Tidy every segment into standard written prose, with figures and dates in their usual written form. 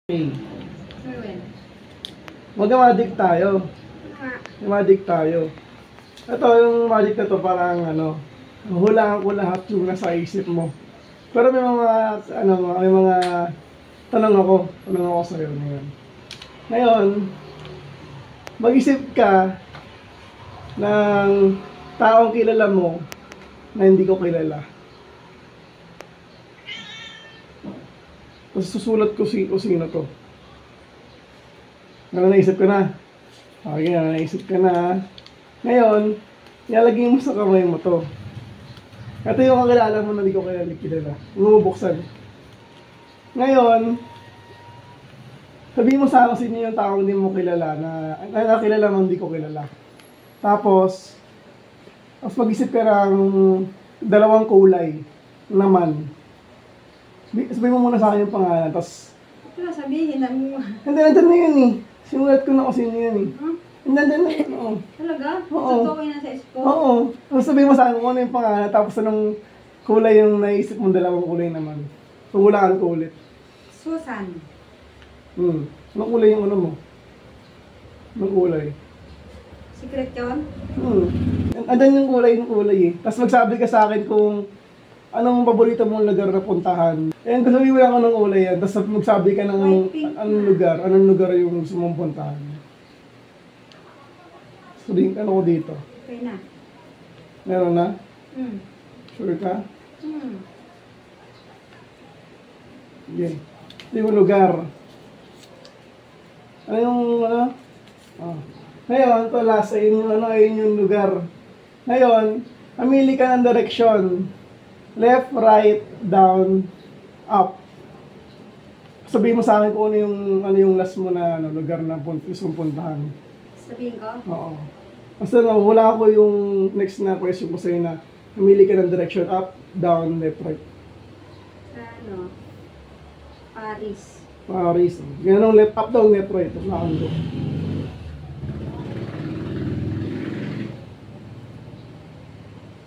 Okay. Mag-magic tayo. Magic tayo. Ito, yung magic na to parang hulaan ko lahat yung nasa isip mo. Pero may mga, may mga tanong ako sa'yo ngayon. Ngayon, mag-isip ka ng taong kilala mo na hindi ko kilala. Tapos susulat ko sino to. Naisip ka na. Okay, naisip ka na. Ngayon, ilalagay mo sa kamay mo to. Ito yung kakilala mo na hindi ko kilala. Bubuksan. Ngayon, sabihin mo sa akin sino yung taong hindi mo kilala na nakilala mo hindi ko kilala. Tapos mag-isip ka ng dalawang kulay naman. Sabihin mo muna sa akin yung pangalan, tapos ito sabihin na mo. Hindi, nandun na yun eh. Sinulat ko na kung sino yan eh. Nandun na yun, oo. Talaga? Oo. Tutukoy na sa esko? Oo. Tapos sabihin mo sa akin kung ano yung pangalan, tapos anong kulay yung naisip mong dalawang kulay naman. Hulaan ko ulit. Susan. Anong kulay yung ano mo? Anong kulay? Secret yun? Andun yung kulay eh. Tapos magsabi ka sa akin kung anong paborito mong lugar na puntahan. Ayan, gusto mo lang anong kulay yan. Tapos magsabi ka ng anong lugar yung gusto mong puntahan. So, ano ko dito? Okay na. Meron na? Sure ka? Okay. Ito yung lugar. Ano yung Ngayon, ito last, ayun yung lugar. Ngayon, mamili ka ng direksyon. Left, right, down, up. Sabihin mo sa akin kung ano yung last mo na lugar na gusto mong puntahan. Sabihin ko? Oo. Basta wala ko yung next na question ko sa'yo na mamili ka ng direction up, down, left, right. Paris. Paris. Ganun left, up, down, left, right. Tapos nakakando.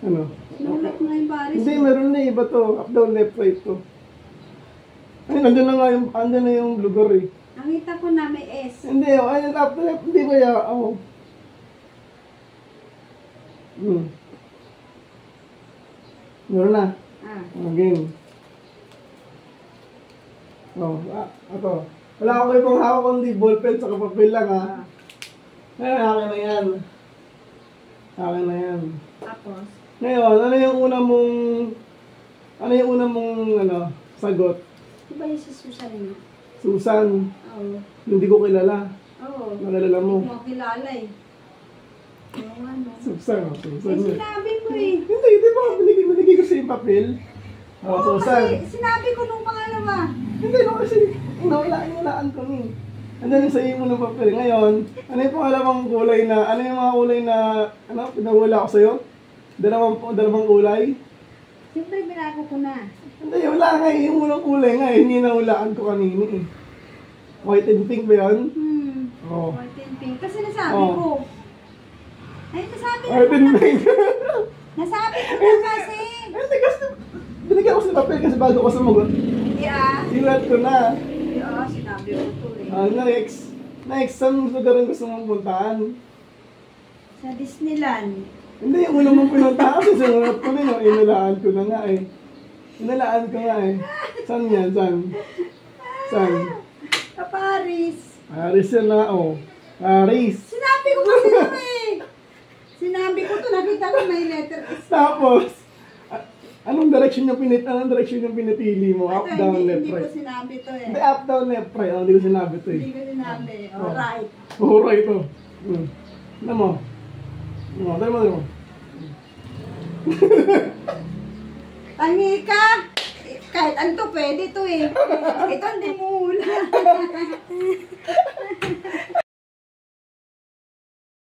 Ano? Sinulat mo na yung Paris. Hindi, meron na iba to. Up, down, left, right to. Ay, nandun na nga andun na yung lugar eh. Nakita ko na may S. Hindi, ayun, up, left, hindi ko ya, Meron na. Again. Ito. Wala ako ibang hawak kundi ballpen sa papel lang ha. Ngayon, akin na yan. Akin na yan. Tapos? Ngayon, ano yung una mong sagot? Diba yung si Susan yun? Susan. Oo. Hindi ko kilala. Oo. Nalala mo. Hindi mo kilala eh. Oo ano. Susan. Sinabi mo eh. Hindi, di ba? Binigay ko sa yung papel. Oo, Susan. kasi sinabi ko nung pangalawa. Hindi, kasi inulaan ko ni. Ano yung sa iyo mo ng papel. Ngayon, ano yung pangalawang kulay ano yung mga kulay na, pinawala ko sa'yo? Dalawang kulay? Siyempre, binago ko na. Hindi, wala nga eh. Yung unang kulay nga eh. Hindi nahulaan ko kanina eh. White and pink ba yun? Oo. White and pink. Kasi nasabi ko. Ay, nasabi ko. White and pink. Nasabi ko na kasi. Hindi, kasi binigyan ko sa papel kasi bago ko sumagot. Yeah. Sinulat ko na. Yeah, sinabi ko to eh. Next, saan lugar ang gusto mong puntahan? Sa Disneyland. Hindi, yung una mong pinuntahan kasi sinulat ko rin. Inalaan ko na nga eh. Inalaan ko nga eh. Saan yan? Saan? Sa Paris. Paris yan na, Paris. Sinabi ko kasi to eh. Sinabi ko to, nakita ko may letter S. Tapos, anong direction yung pinipili mo? Up, Ito, down, left, hindi ko right? sinabi to eh. Hindi, up, down, left, right. Hindi ko sinabi to eh. Hindi ko sinabi. Alright. Right to. Ano mo? Dali mo. Tangi ka! Kahit ano to, pwede to eh. Ito hindi mo hula.